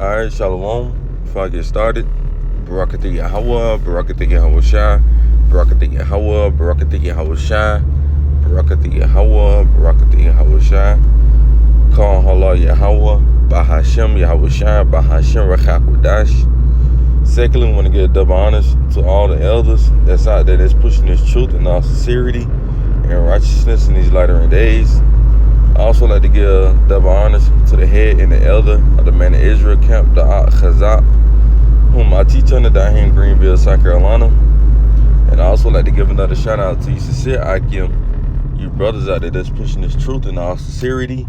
Alright, Shalom. Before I get started, Barakatha Yahweh, Barakatha Yahweh Shai, Barakatha Yahweh, Barakatha Yahweh Shai, Barakatha Yahweh, Barakatha Yahweh Shai, Khan Hala Yahweh, Bahashem Yahweh Shai, Bahashem Rachakwadash. Secondly, we want to give double honors to all the elders that's out there that's pushing this truth in all sincerity and righteousness in these latter days. I also like to give double honors to the head and the elder of the Man of Israel camp, the Chazak, whom I teach under down here in Greenville, South Carolina. And I also like to give another shout out to you sincere Akim, you brothers out there that's pushing this truth in all sincerity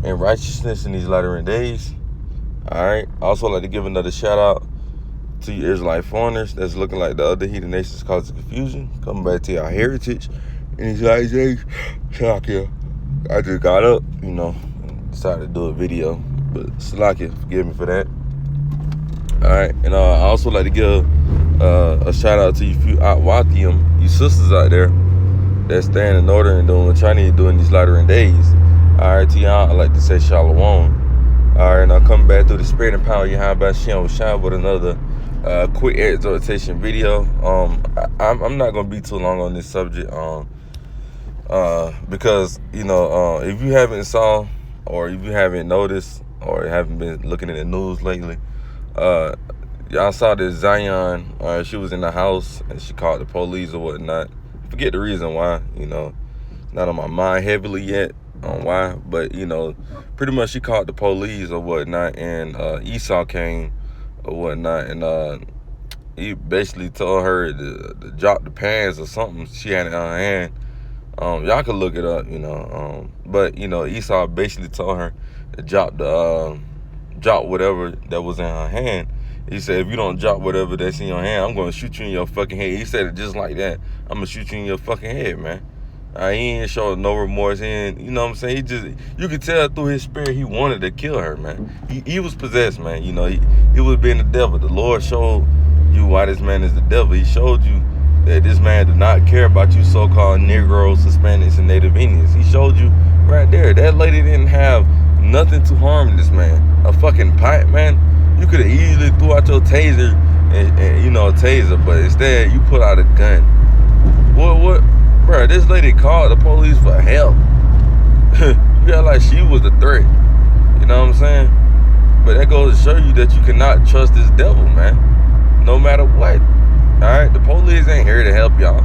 and righteousness in these latter days. Alright. I also like to give another shout out to you Israelite foreigners that's looking like the other heathen nations causing confusion, coming back to our heritage in these last days. Salakia. I just got up, and decided to do a video, but Salakia, forgive me for that. Alright, and I also like to give a shout out to you few Atwathium, you sisters out there that stand in order and doing what y'all need to do in these latter days. Alright, to y'all, I like to say Shalom. Alright, and I'll come back through the spirit and power you have by Shem Shine with another quick exhortation video. I'm not gonna be too long on this subject. Because if you haven't saw or if you haven't noticed or haven't been looking at the news lately, y'all saw this Zion. She was in the house and she called the police or whatnot. Forget the reason why. Not on my mind heavily yet on why, but pretty much she called the police or whatnot, and Esau came or whatnot, and he basically told her to drop the pants or something she had in her hand. Y'all can look it up, but Esau basically told her to drop whatever that was in her hand. He said, if you don't drop whatever that's in your hand, I'm gonna shoot you in your fucking head. He said it just like that. I'm gonna shoot you in your fucking head, man. He ain't showing no remorse. You know what I'm saying? You could tell through his spirit he wanted to kill her, man. He was possessed, man. He was being the devil. The Lord showed you why this man is the devil. He showed you that this man did not care about you so-called Negroes, Hispanics, and Native Indians. He showed you right there. That lady didn't have nothing to harm this man. A fucking pipe, man. You could have easily threw out your taser and a taser, but instead you put out a gun. What? Bro, this lady called the police for help. You felt like she was a threat. You know what I'm saying? But that goes to show you that you cannot trust this devil, man. No matter what. Alright, the police ain't here to help y'all.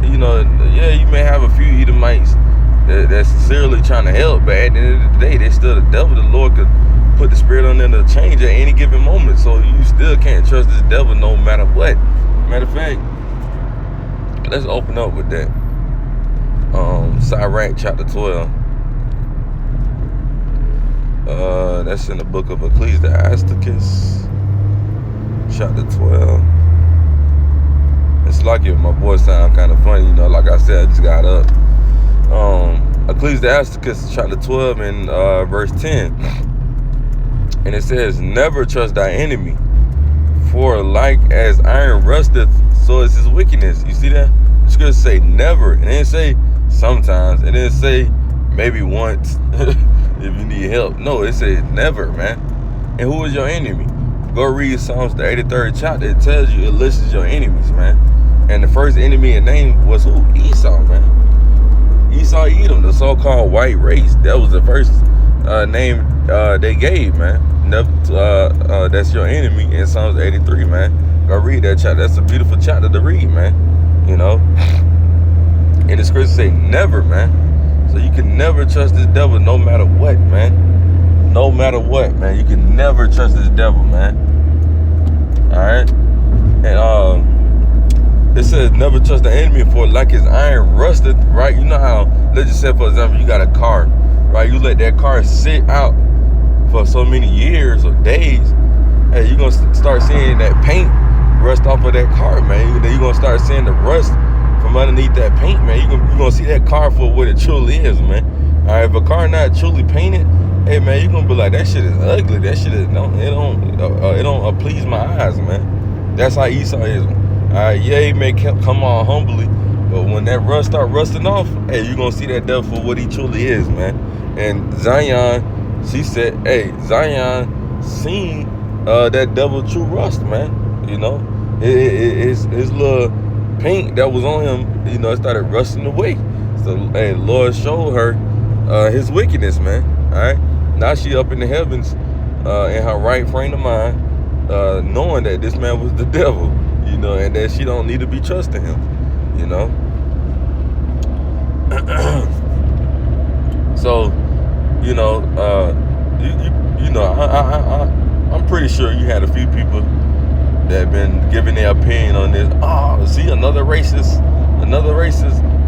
Yeah, you may have a few Edomites that's sincerely trying to help, but at the end of the day, they're still the devil. The Lord could put the spirit on them to change at any given moment. So you still can't trust this devil no matter what. Matter of fact, let's open up with that. Sirach chapter 12. That's in the book of Ecclesiasticus, chapter 12. It's like if my voice sound kind of funny, like I said, I just got up. Ecclesiasticus chapter 12 and verse 10. And it says, never trust thy enemy, for like as iron rusteth, so is his wickedness. You see that? The scripture say never. It didn't say sometimes. It didn't say maybe once if you need help. No, it said never, man. And who is your enemy? Go read Psalms the 83rd chapter. It tells you, it lists your enemies, man. And the first enemy in name was who? Esau, man. Esau Edom, the so-called white race. That was the first name they gave, man. That's your enemy in Psalms 83, man. Go read that chapter. That's a beautiful chapter to read, man. And the scripture say never, man. So you can never trust this devil no matter what, man. No matter what, man. You can never trust this devil, man. Alright? And it says never trust the enemy, for like his iron rusted, right? You know how, let's just say for example, you got a car, right? You let that car sit out for so many years or days, hey, you're gonna start seeing that paint rust off of that car, man. Then you're gonna start seeing the rust from underneath that paint, man. You're gonna see that car for what it truly is, man. Alright, if a car not truly painted, hey man, you're gonna be like, that shit is ugly. That shit is it don't please my eyes, man. That's how Esau is. Alright, yeah, he may come on humbly, but when that rust start rusting off, hey, you're gonna see that devil for what he truly is, man. And Zion, she said, hey, Zion seen that devil true rust, man. You know, his little paint that was on him, you know, it started rusting away. So, hey, Lord showed her his wickedness, man. All right, now she up in the heavens in her right frame of mind, knowing that this man was the devil, you know, and that she don't need to be trusting him, you know. So, you know, you know, I'm pretty sure you had a few people that have been giving their opinion on this. Oh, see, another racist,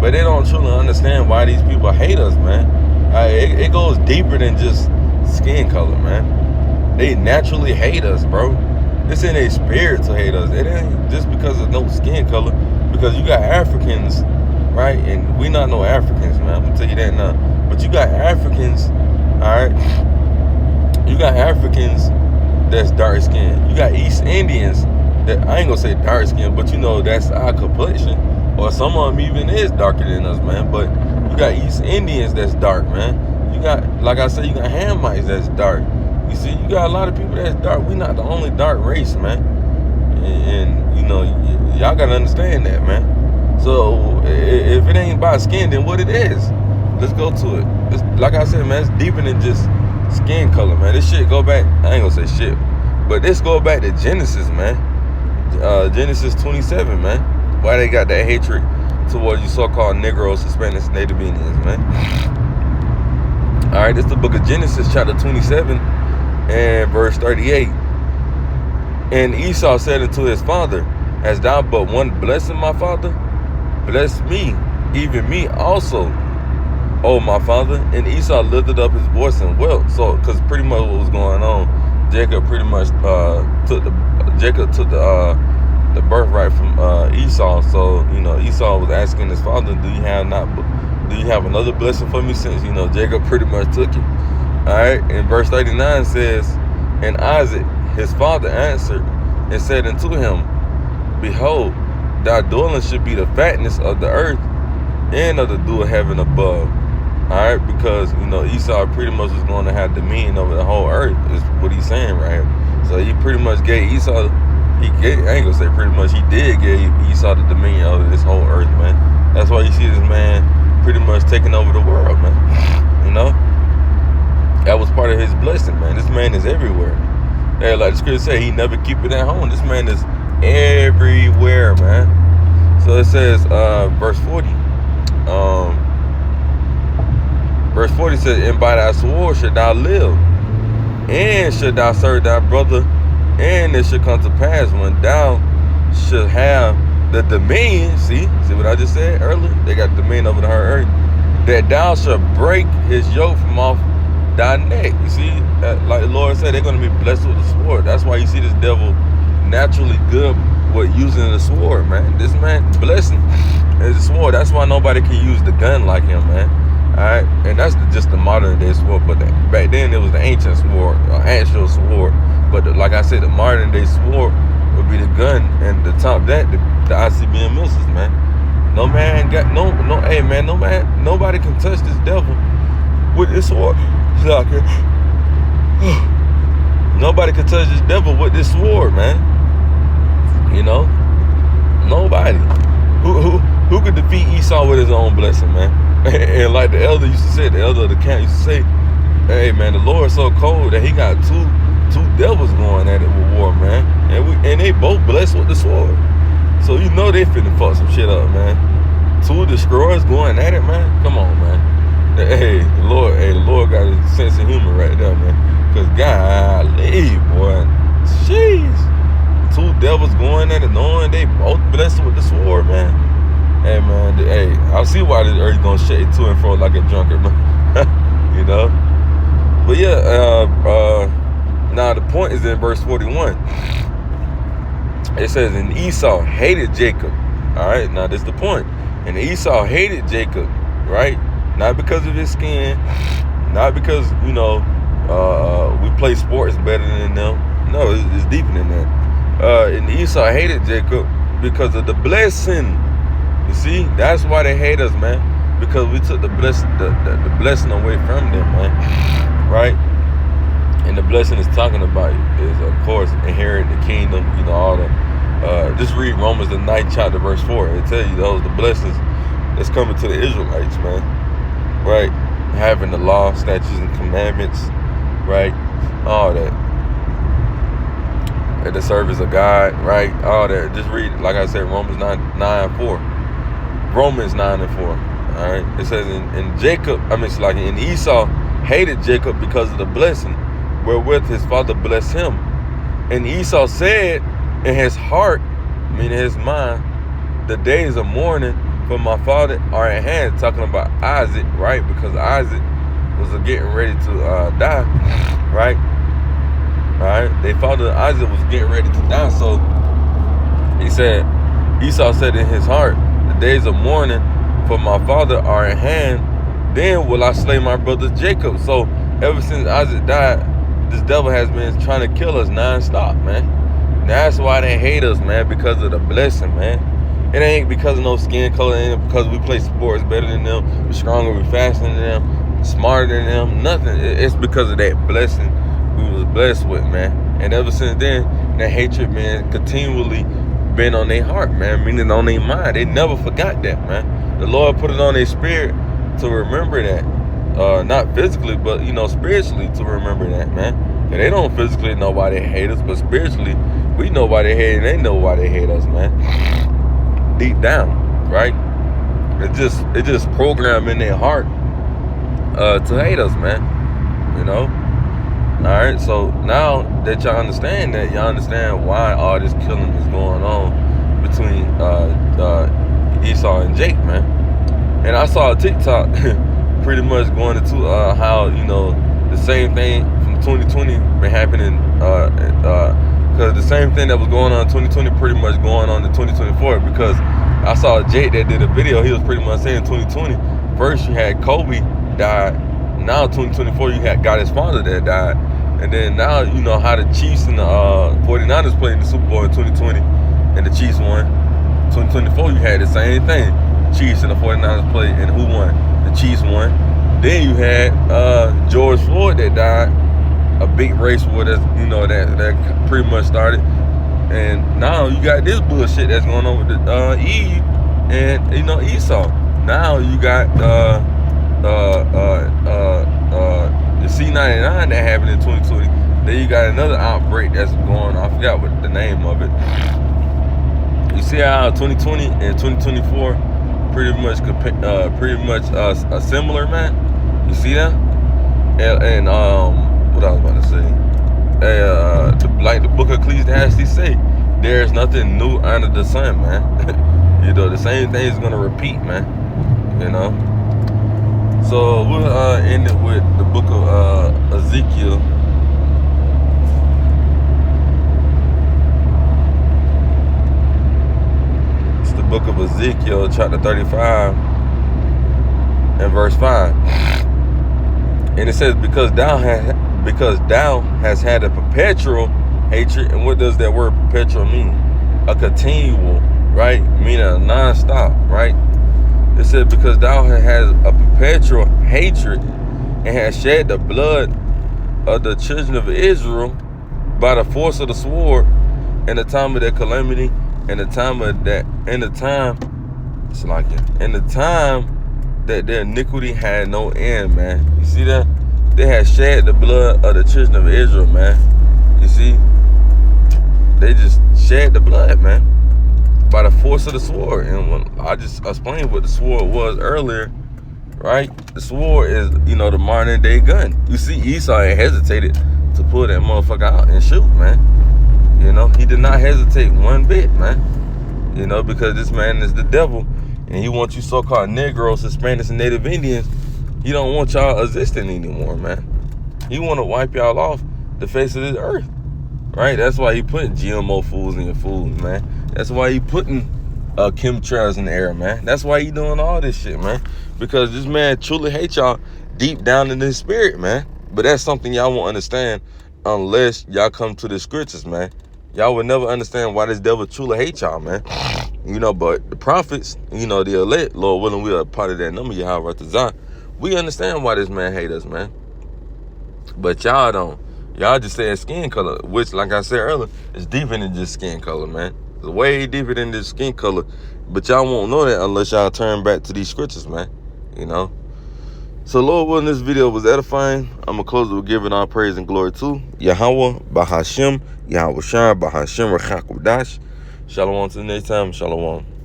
but they don't truly understand why these people hate us, man. It goes deeper than just skin color, man. They naturally hate us, bro. It's in their spirit to hate us. It ain't just because of no skin color. Because you got Africans, right? And we not no Africans, man. I'm gonna tell you that now. But you got Africans, all right? You got Africans that's dark skinned. You got East Indians that, I ain't gonna say dark skinned, but you know, that's our complexion. Or some of them even is darker than us, man. But you got East Indians that's dark, man. You got, like I said, you got Hamites that's dark. You see, you got a lot of people that's dark. We not the only dark race, man. And you know, y'all gotta understand that, man. So if it ain't about skin, then what it is? Let's go to it. It's, like I said, man, it's deeper than just skin color, man. This shit go back, I ain't gonna say shit, but this go back to Genesis, man. Genesis 27, man. Why they got that hatred towards you so-called Negroes, Hispanics, Native Indians, man. All right, this is the book of Genesis, chapter 27 and verse 38. And Esau said unto his father, hast thou but one blessing, my father? Bless me, even me also, oh my father. And Esau lifted up his voice and wept. So, because pretty much what was going on, Jacob pretty much took the birthright from Esau. So, you know, Esau was asking his father, do you have another blessing for me, since, you know, Jacob pretty much took it. All right, and verse 39 says, and Isaac his father answered and said unto him, behold, thy dwelling should be the fatness of the earth and of the dew of heaven above. All right, because, you know, Esau pretty much was going to have dominion over the whole earth, is what he's saying right here. So he pretty much gave Esau, I ain't gonna say pretty much, he did give Esau the dominion over this whole earth, man. That's why you see this man pretty much taking over the world, man. You know, that was part of his blessing, man. This man is everywhere. Yeah, like the scripture say, he never keep it at home. This man is everywhere, man. So it says, verse 40. Verse 40 says, and by thy sword should thou live, and should thou serve thy brother, and it should come to pass when thou should have the dominion. See what I just said earlier? They got dominion over the whole earth. That thou shalt break his yoke from off thy neck. You see, like the Lord said, they're going to be blessed with the sword. That's why you see this devil naturally good with using the sword, man. This man blessing is a sword. That's why nobody can use the gun like him, man. All right, and that's just the modern day sword. But back then it was the ancient sword, actual sword. But like I said, the modern day sword would be the gun, and the top that the ICBM missiles, man. No man got no. Hey, man, nobody can touch this devil with this sword. Nobody can touch this devil with this sword, man. You know, nobody. Who could defeat Esau with his own blessing, man? And like the elder used to say, the elder of the camp used to say, hey, man, the Lord's so cold that he got two devils going at it with war, man. And they both blessed with the sword. So you know they finna fuck some shit up, man. Two destroyers going at it, man. Come on, man. Hey, the Lord got a sense of humor right there, man. Cause golly, boy, jeez, two devils going at it, knowing they both blessed with the sword, man. Hey, man, hey, I see why this earth gonna shake to and fro like a drunkard, man. You know. But yeah, now the point is in verse 41. It says, and Esau hated Jacob. All right, now this is the point. And Esau hated Jacob, right? Not because of his skin, not because, you know, we play sports better than them. No, it's deeper than that. And Esau hated Jacob because of the blessing. You see, that's why they hate us, man. Because we took the blessing away from them, man. Right? And the blessing it's talking about is, of course, inherit the kingdom. All the just read Romans the 9th chapter verse 4. It tells you those the blessings that's coming to the Israelites, man. Right, having the law, statutes, and commandments. Right, all that. At the service of God. Right, all that. Just read, like I said, Romans 9:4. Romans 9:4. All right. It says in Jacob, it's like in Esau hated Jacob because of the blessing wherewith his father blessed him. And Esau said in his heart, meaning his mind, the days of mourning for my father are at hand. Talking about Isaac, right? Because Isaac was getting ready to die, right? All right. Their father Isaac was getting ready to die. So he said, Esau said in his heart, the days of mourning for my father are at hand. Then will I slay my brother Jacob. So ever since Isaac died, this devil has been trying to kill us nonstop, man. That's why they hate us, man, because of the blessing, man. It ain't because of no skin color, it ain't because we play sports better than them, we're stronger, we're faster than them, smarter than them, nothing. It's because of that blessing we was blessed with, man. And ever since then, that hatred, man, continually been on their heart, man, meaning on their mind. They never forgot that, man. The Lord put it on their spirit to remember that. Not physically, but, spiritually to remember that, man. And they don't physically know why they hate us, but spiritually, we know why they hate, and they know why they hate us, man. Deep down, right? It just programmed in their heart to hate us, man. All right. So now that y'all understand that, y'all understand why all this killing is going on between Esau and Jake, man. And I saw a TikTok pretty much going into how the same thing from 2020 been happening. Because the same thing that was going on in 2020 pretty much going on in 2024. Because I saw Jake that did a video. He was pretty much saying 2020. First you had Kobe died. Now 2024 you got his father that died. And then now you know how the Chiefs and the 49ers played in the Super Bowl in 2020 and the Chiefs won. 2024 you had the same thing. Chiefs and the 49ers played and who won? The Chiefs won. Then you had George Floyd that died. A big race war that pretty much started. And now you got this bullshit that's going on with the Eve and Esau. Now you got the C99 that happened in 2020. Then you got another outbreak that's going on. I forgot what the name of it. You see how 2020 and 2024 pretty much similar, man. You see that? And what I was about to say. Like the book of Ecclesiastes say, there's nothing new under the sun, man. The same thing is gonna repeat, man. So we'll end it with the book of Ezekiel. It's the book of Ezekiel, chapter 35 and verse 5. And it says, because thou hast had a perpetual hatred. And what does that word perpetual mean? A continual, right? Meaning a non-stop, right? It said, because thou hast a perpetual hatred and hast shed the blood of the children of Israel by the force of the sword in the time of their calamity, in the time that their iniquity had no end, man. You see that? They had shed the blood of the children of Israel, man. You see? They just shed the blood, man, by the force of the sword. And when I just explained what the sword was earlier, right? The sword is, the modern day gun. You see, Esau ain't hesitated to pull that motherfucker out and shoot, man. He did not hesitate one bit, man. Because this man is the devil, and he wants you so-called Negroes, Hispanics, and Native Indians. He don't want y'all existing anymore, man. He want to wipe y'all off the face of this earth, right? That's why he putting GMO foods in your food, man. That's why he putting chemtrails in the air, man. That's why he doing all this shit, man. Because this man truly hates y'all deep down in his spirit, man. But that's something y'all won't understand unless y'all come to the scriptures, man. Y'all will never understand why this devil truly hates y'all, man. But the prophets, the elect, Lord willing, we are part of that number, Yahweh Zion. We understand why this man hate us, man. But y'all don't. Y'all just said skin color, which, like I said earlier, is deeper than just skin color, man. It's way deeper than just skin color. But y'all won't know that unless y'all turn back to these scriptures, man. You know? So, Lord willing, this video was edifying. I'm going to close it with giving all praise and glory to Yahweh, Bahashem, Yahweh Shai, Bahashem, Rachakudash. Shalom to the next time. Shalom.